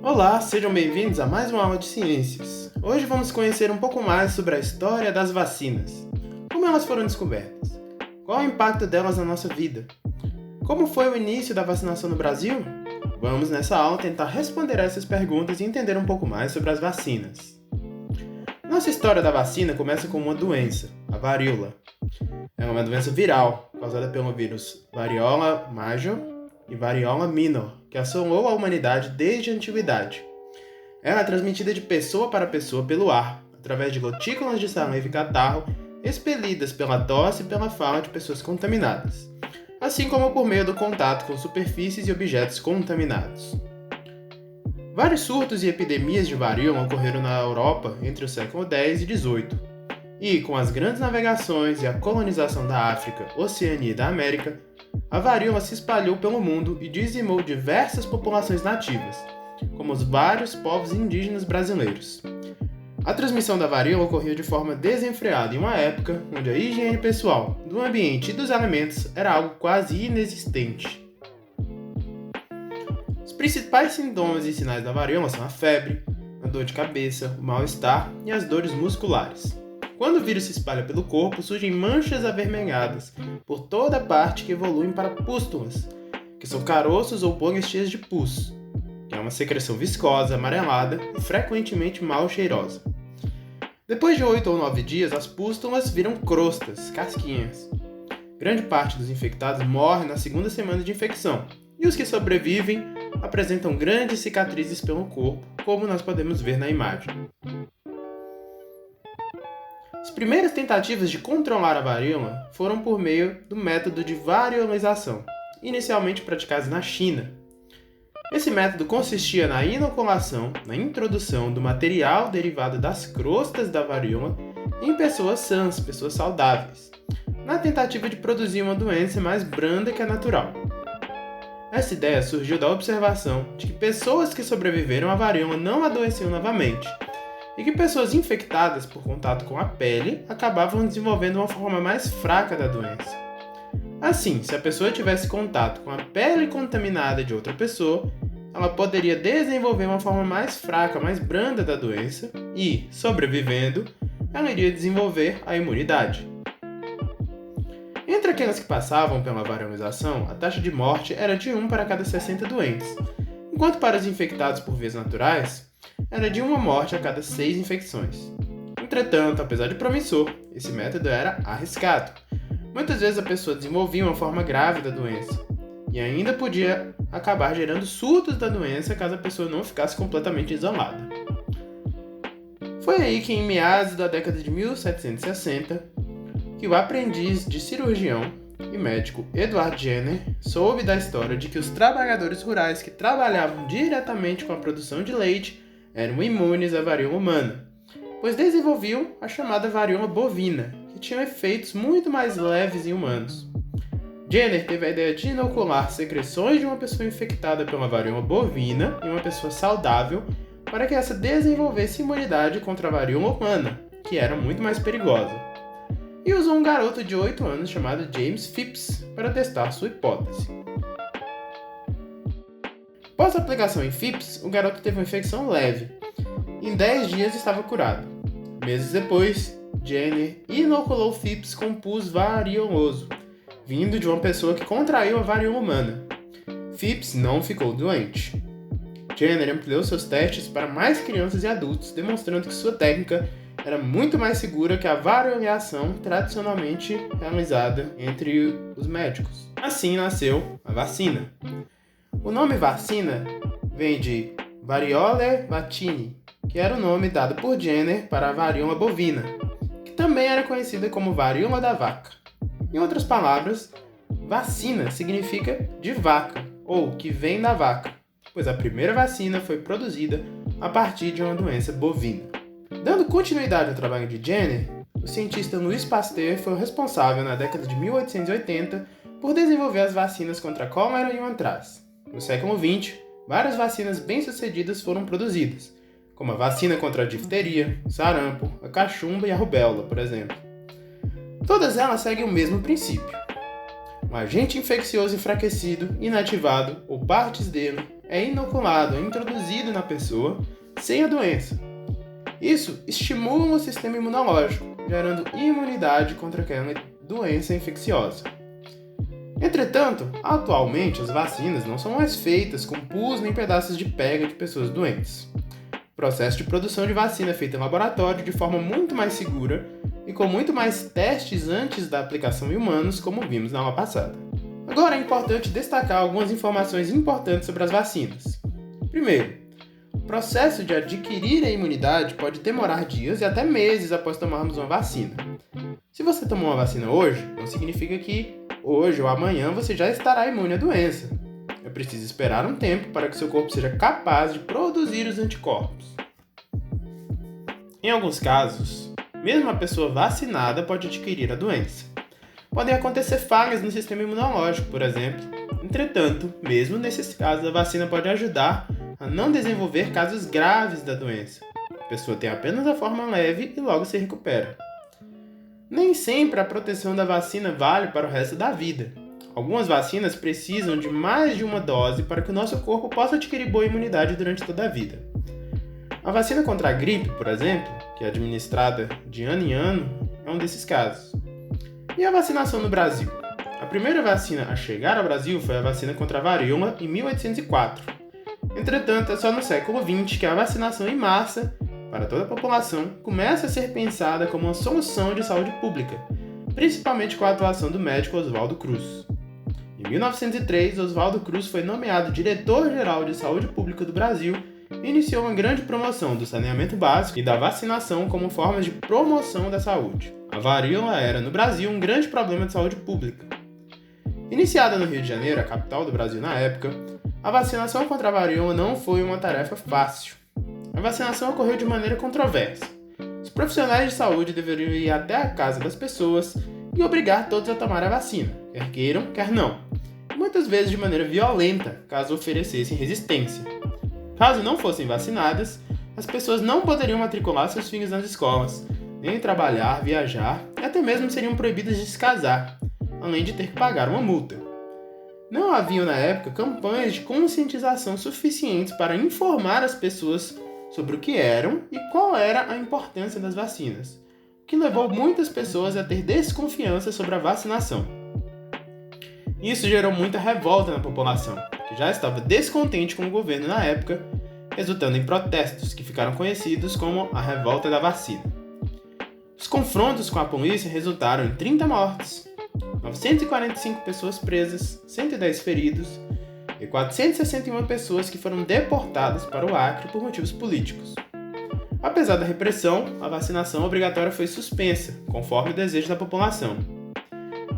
Olá, sejam bem-vindos a mais uma aula de ciências. Hoje vamos conhecer um pouco mais sobre a história das vacinas. Como elas foram descobertas? Qual o impacto delas na nossa vida? Como foi o início da vacinação no Brasil? Vamos nessa aula tentar responder essas perguntas e entender um pouco mais sobre as vacinas. Nossa história da vacina começa com uma doença, a varíola. É uma doença viral, causada pelo vírus Variola major e Variola minor, que assolou a humanidade desde a antiguidade. Ela é transmitida de pessoa para pessoa pelo ar, através de gotículas de saliva e catarro expelidas pela tosse e pela fala de pessoas contaminadas, assim como por meio do contato com superfícies e objetos contaminados. Vários surtos e epidemias de varíola ocorreram na Europa entre o século X e XVIII, e com as grandes navegações e a colonização da África, Oceania e da América, a varíola se espalhou pelo mundo e dizimou diversas populações nativas, como os vários povos indígenas brasileiros. A transmissão da varíola ocorria de forma desenfreada em uma época onde a higiene pessoal, do ambiente e dos alimentos era algo quase inexistente. Os principais sintomas e sinais da varíola são a febre, a dor de cabeça, o mal-estar e as dores musculares. Quando o vírus se espalha pelo corpo, surgem manchas avermelhadas por toda parte que evoluem para pústulas, que são caroços ou bolhas cheias de pus, que é uma secreção viscosa, amarelada e frequentemente mal cheirosa. Depois de 8 ou 9 dias, as pústulas viram crostas, casquinhas. Grande parte dos infectados morre na segunda semana de infecção, e os que sobrevivem apresentam grandes cicatrizes pelo corpo, como nós podemos ver na imagem. As primeiras tentativas de controlar a varíola foram por meio do método de variolização, inicialmente praticado na China. Esse método consistia na inoculação, na introdução do material derivado das crostas da varíola em pessoas sãs, pessoas saudáveis, na tentativa de produzir uma doença mais branda que a natural. Essa ideia surgiu da observação de que pessoas que sobreviveram à varíola não adoeciam novamente, e que pessoas infectadas por contato com a pele acabavam desenvolvendo uma forma mais fraca da doença. Assim, se a pessoa tivesse contato com a pele contaminada de outra pessoa, ela poderia desenvolver uma forma mais fraca, mais branda da doença e, sobrevivendo, ela iria desenvolver a imunidade. Entre aquelas que passavam pela variolização, a taxa de morte era de 1 para cada 60 doentes, enquanto para os infectados por vias naturais, era de uma morte a cada 6 infecções. Entretanto, apesar de promissor, esse método era arriscado. Muitas vezes a pessoa desenvolvia uma forma grave da doença e ainda podia acabar gerando surtos da doença caso a pessoa não ficasse completamente isolada. Foi aí que, em meados da década de 1760, que o aprendiz de cirurgião e médico Edward Jenner soube da história de que os trabalhadores rurais que trabalhavam diretamente com a produção de leite eram imunes à varíola humana, pois desenvolviam a chamada varíola bovina, que tinha efeitos muito mais leves em humanos. Jenner teve a ideia de inocular secreções de uma pessoa infectada pela varíola bovina em uma pessoa saudável para que essa desenvolvesse imunidade contra a varíola humana, que era muito mais perigosa. E usou um garoto de 8 anos chamado James Phipps para testar sua hipótese. Após a aplicação em Phipps, o garoto teve uma infecção leve. Em 10 dias estava curado. Meses depois, Jenner inoculou Phipps com pus varioloso, vindo de uma pessoa que contraiu a varíola humana. Phipps não ficou doente. Jenner ampliou seus testes para mais crianças e adultos, demonstrando que sua técnica era muito mais segura que a variolização tradicionalmente realizada entre os médicos. Assim nasceu a vacina. O nome vacina vem de Variolae vacini, que era o nome dado por Jenner para a varíola bovina, que também era conhecida como varíola da vaca. Em outras palavras, vacina significa de vaca, ou que vem da vaca, pois a primeira vacina foi produzida a partir de uma doença bovina. Dando continuidade ao trabalho de Jenner, o cientista Louis Pasteur foi o responsável na década de 1880 por desenvolver as vacinas contra a cólera e o antraz. No século XX, várias vacinas bem-sucedidas foram produzidas, como a vacina contra a difteria, sarampo, a cachumba e a rubéola, por exemplo. Todas elas seguem o mesmo princípio. Um agente infeccioso enfraquecido, inativado ou partes dele é inoculado, é introduzido na pessoa sem a doença. Isso estimula o sistema imunológico, gerando imunidade contra aquela doença infecciosa. Entretanto, atualmente as vacinas não são mais feitas com pus nem pedaços de pega de pessoas doentes. O processo de produção de vacina é feito em laboratório de forma muito mais segura e com muito mais testes antes da aplicação em humanos, como vimos na aula passada. Agora é importante destacar algumas informações importantes sobre as vacinas. Primeiro, o processo de adquirir a imunidade pode demorar dias e até meses após tomarmos uma vacina. Se você tomou uma vacina hoje, não significa que hoje ou amanhã você já estará imune à doença. É preciso esperar um tempo para que seu corpo seja capaz de produzir os anticorpos. Em alguns casos, mesmo a pessoa vacinada pode adquirir a doença. Podem acontecer falhas no sistema imunológico, por exemplo. Entretanto, mesmo nesses casos, a vacina pode ajudar a não desenvolver casos graves da doença. A pessoa tem apenas a forma leve e logo se recupera. Nem sempre a proteção da vacina vale para o resto da vida. Algumas vacinas precisam de mais de uma dose para que o nosso corpo possa adquirir boa imunidade durante toda a vida. A vacina contra a gripe, por exemplo, que é administrada de ano em ano, é um desses casos. E a vacinação no Brasil? A primeira vacina a chegar ao Brasil foi a vacina contra a varíola em 1804. Entretanto, é só no século XX que a vacinação em massa para toda a população começa a ser pensada como uma solução de saúde pública, principalmente com a atuação do médico Oswaldo Cruz. Em 1903, Oswaldo Cruz foi nomeado diretor-geral de saúde pública do Brasil e iniciou uma grande promoção do saneamento básico e da vacinação como formas de promoção da saúde. A varíola era, no Brasil, um grande problema de saúde pública. Iniciada no Rio de Janeiro, a capital do Brasil na época, a vacinação contra a varíola não foi uma tarefa fácil. A vacinação ocorreu de maneira controversa. Os profissionais de saúde deveriam ir até a casa das pessoas e obrigar todos a tomar a vacina, quer queiram, quer não. Muitas vezes de maneira violenta, caso oferecessem resistência. Caso não fossem vacinadas, as pessoas não poderiam matricular seus filhos nas escolas, nem trabalhar, viajar e até mesmo seriam proibidas de se casar, além de ter que pagar uma multa. Não haviam na época campanhas de conscientização suficientes para informar as pessoas sobre o que eram e qual era a importância das vacinas, o que levou muitas pessoas a ter desconfiança sobre a vacinação. Isso gerou muita revolta na população, que já estava descontente com o governo na época, resultando em protestos que ficaram conhecidos como a Revolta da Vacina. Os confrontos com a polícia resultaram em 30 mortes, 945 pessoas presas, 110 feridos e 461 pessoas que foram deportadas para o Acre por motivos políticos. Apesar da repressão, a vacinação obrigatória foi suspensa, conforme o desejo da população.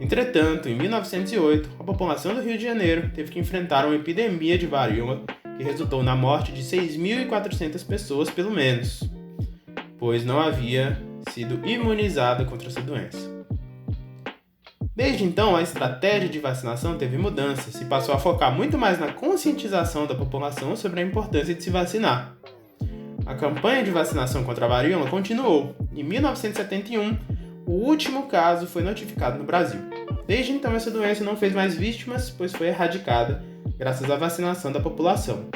Entretanto, em 1908, a população do Rio de Janeiro teve que enfrentar uma epidemia de varíola que resultou na morte de 6.400 pessoas pelo menos, pois não havia sido imunizada contra essa doença. Desde então, a estratégia de vacinação teve mudanças e passou a focar muito mais na conscientização da população sobre a importância de se vacinar. A campanha de vacinação contra a varíola continuou. Em 1971, o último caso foi notificado no Brasil. Desde então, essa doença não fez mais vítimas, pois foi erradicada graças à vacinação da população.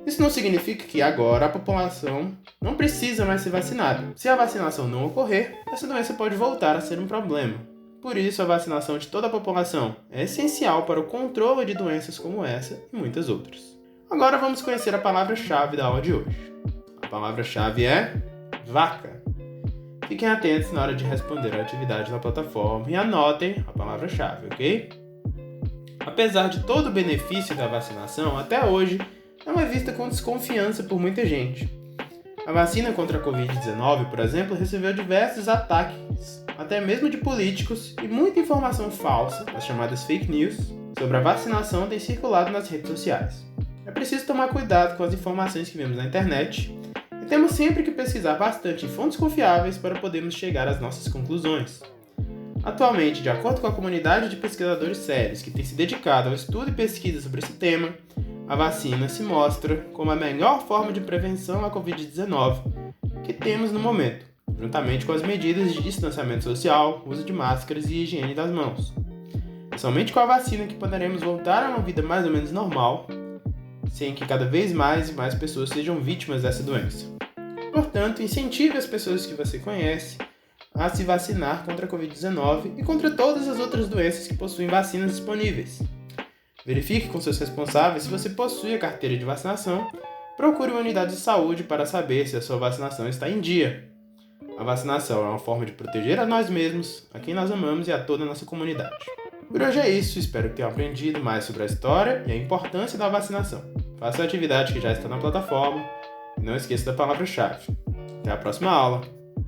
Isso não significa que agora a população não precisa mais ser vacinada. Se a vacinação não ocorrer, essa doença pode voltar a ser um problema. Por isso, a vacinação de toda a população é essencial para o controle de doenças como essa e muitas outras. Agora vamos conhecer a palavra-chave da aula de hoje. A palavra-chave é vaca. Fiquem atentos na hora de responder a atividade da plataforma e anotem a palavra-chave, ok? Apesar de todo o benefício da vacinação, até hoje não é vista com desconfiança por muita gente. A vacina contra a Covid-19, por exemplo, recebeu diversos ataques, até mesmo de políticos, e muita informação falsa, as chamadas fake news, sobre a vacinação tem circulado nas redes sociais. É preciso tomar cuidado com as informações que vemos na internet e temos sempre que pesquisar bastante em fontes confiáveis para podermos chegar às nossas conclusões. Atualmente, de acordo com a comunidade de pesquisadores sérios que tem se dedicado ao estudo e pesquisa sobre esse tema, a vacina se mostra como a melhor forma de prevenção à Covid-19 que temos no momento, juntamente com as medidas de distanciamento social, uso de máscaras e higiene das mãos. É somente com a vacina que poderemos voltar a uma vida mais ou menos normal sem que cada vez mais e mais pessoas sejam vítimas dessa doença. Portanto, incentive as pessoas que você conhece a se vacinar contra a Covid-19 e contra todas as outras doenças que possuem vacinas disponíveis. Verifique com seus responsáveis se você possui a carteira de vacinação. Procure uma unidade de saúde para saber se a sua vacinação está em dia. A vacinação é uma forma de proteger a nós mesmos, a quem nós amamos e a toda a nossa comunidade. Por hoje é isso, espero que tenham aprendido mais sobre a história e a importância da vacinação. Faça a atividade que já está na plataforma e não esqueça da palavra-chave. Até a próxima aula!